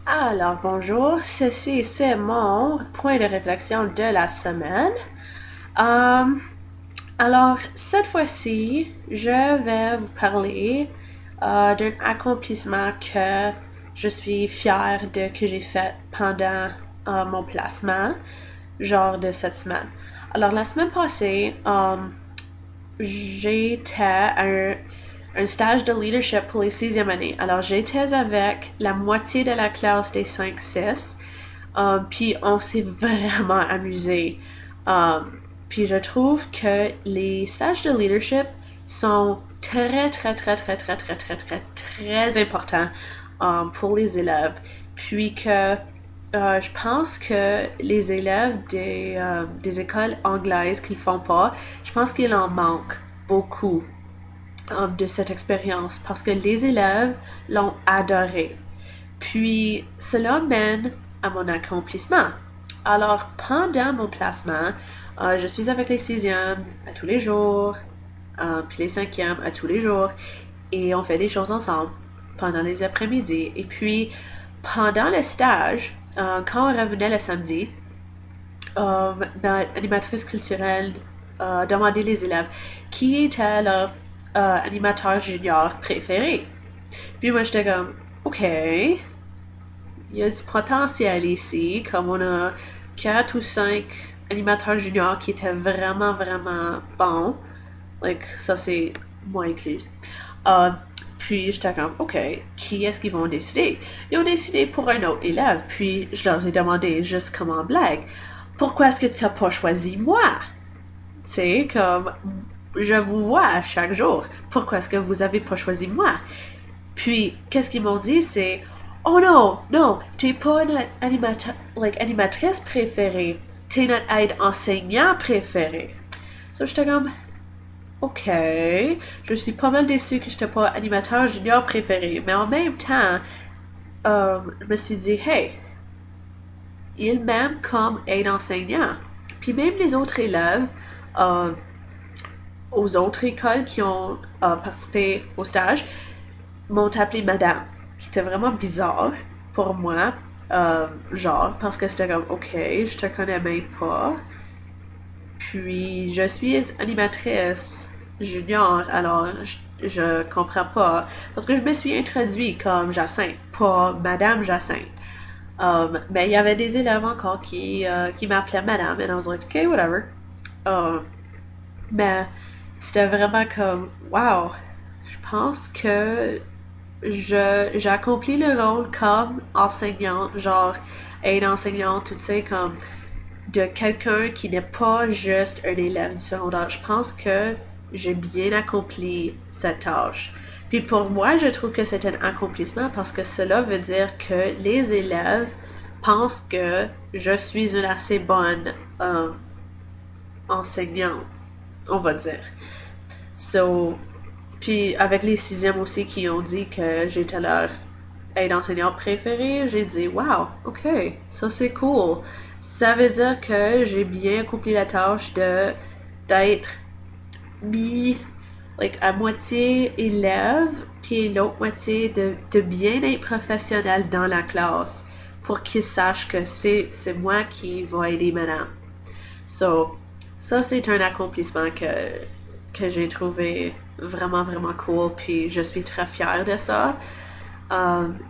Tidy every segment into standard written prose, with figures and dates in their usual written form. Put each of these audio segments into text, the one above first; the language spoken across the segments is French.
Alors, bonjour, ceci c'est mon point de réflexion de la semaine. Euh, alors, cette fois-ci, je vais vous parler d'un accomplissement que je suis fière de que j'ai fait pendant mon placement, genre de cette semaine. Alors, la semaine passée, j'étais à un stage de leadership pour les sixième années. Alors, j'étais avec la moitié de la classe des 5-6. Puis, on s'est vraiment amusé. Puis, je trouve que les stages de leadership sont très, très, très, très, très, très, très, très, très importants pour les élèves. Puis que je pense que les élèves des écoles anglaises qui ne le font pas, je pense qu'il en manque beaucoup de cette expérience parce que les élèves l'ont adoré. Puis cela mène à mon accomplissement. Alors pendant mon placement, je suis avec les sixièmes à tous les jours, puis les cinquièmes à tous les jours, et on fait des choses ensemble pendant les après-midi. Et puis pendant le stage, quand on revenait le samedi, notre animatrice culturelle demandait les élèves qui était leur animateur junior préféré. Puis moi, j'étais comme, OK, il y a du potentiel ici, comme on a 4 ou 5 animateurs juniors qui étaient vraiment, vraiment bons. Like, ça, c'est moi incluse. Euh, puis j'étais comme, OK, qui est-ce qu'ils vont décider? Ils ont décidé pour un autre élève, puis je leur ai demandé juste comme en blague, pourquoi est-ce que tu n'as pas choisi moi? Tu sais, comme, je vous vois chaque jour, pourquoi est-ce que vous avez pas choisi moi? Puis, qu'est-ce qu'ils m'ont dit, c'est, oh non, non, t'es pas notre animatrice préférée, t'es notre aide enseignant préféré. So, j'étais comme, OK, je suis pas mal déçue que j'étais pas animateur junior préféré, mais en même temps, je me suis dit, hey, il m'aime comme aide enseignant. Puis même les autres élèves, euh, aux autres écoles qui ont participé au stage, m'ont appelé madame, qui était vraiment bizarre pour moi, genre, parce que c'était comme, OK, je te connais même pas. Puis, je suis animatrice junior, alors je comprends pas. Parce que je me suis introduit comme Jacinthe, pas Madame Jacinthe. Mais il y avait des élèves encore qui m'appelaient Madame, and I was like, OK, whatever. Um, mais c'était vraiment comme, wow, je pense que j'ai accompli le rôle comme enseignante, genre aide enseignante, tu sais, comme de quelqu'un qui n'est pas juste un élève du secondaire. Je pense que j'ai bien accompli cette tâche. Puis pour moi, je trouve que c'est un accomplissement parce que cela veut dire que les élèves pensent que je suis une assez bonne enseignante, on va dire. So, puis avec les sixièmes aussi qui ont dit que j'étais leur aide enseignante préférée, j'ai dit wow, ok, ça c'est cool. Ça veut dire que j'ai bien accompli la tâche de d'être mis à moitié élève, puis l'autre moitié de bien être professionnel dans la classe pour qu'ils sachent que c'est moi qui va aider madame. So, ça c'est un accomplissement que j'ai trouvé vraiment, vraiment cool, puis je suis très fière de ça.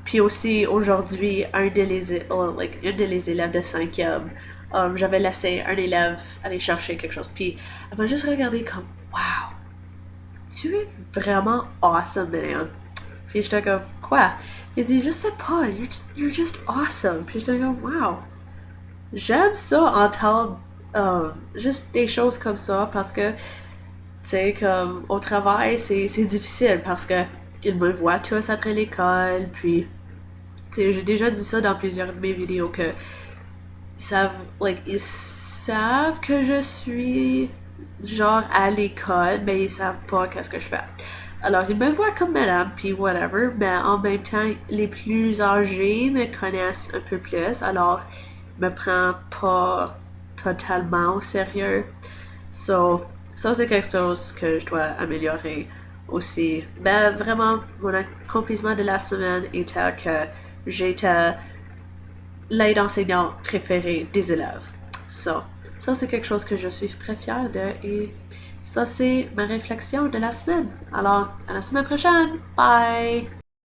Puis aussi, aujourd'hui, une de les élèves de cinquième, j'avais laissé un élève aller chercher quelque chose, puis elle m'a juste regardé comme, wow, tu es vraiment awesome, man. Puis j'étais comme, quoi? Il a dit, je sais pas, you're just awesome. Puis j'étais comme, wow. J'aime ça entendre juste des choses comme ça parce que tu sais, comme au travail, c'est difficile parce que ils me voient tous après l'école, puis tu sais, j'ai déjà dit ça dans plusieurs de mes vidéos que ils savent que je suis genre à l'école, mais ils savent pas qu'est-ce que je fais. Alors, ils me voient comme madame, puis whatever, mais en même temps, les plus âgés me connaissent un peu plus, alors ils me prennent pas totalement au sérieux. So, ça, c'est quelque chose que je dois améliorer aussi. Ben, vraiment, mon accomplissement de la semaine était que j'étais l'aide enseignant préféré des élèves. Ça c'est quelque chose que je suis très fière de et ça c'est ma réflexion de la semaine. Alors, à la semaine prochaine. Bye!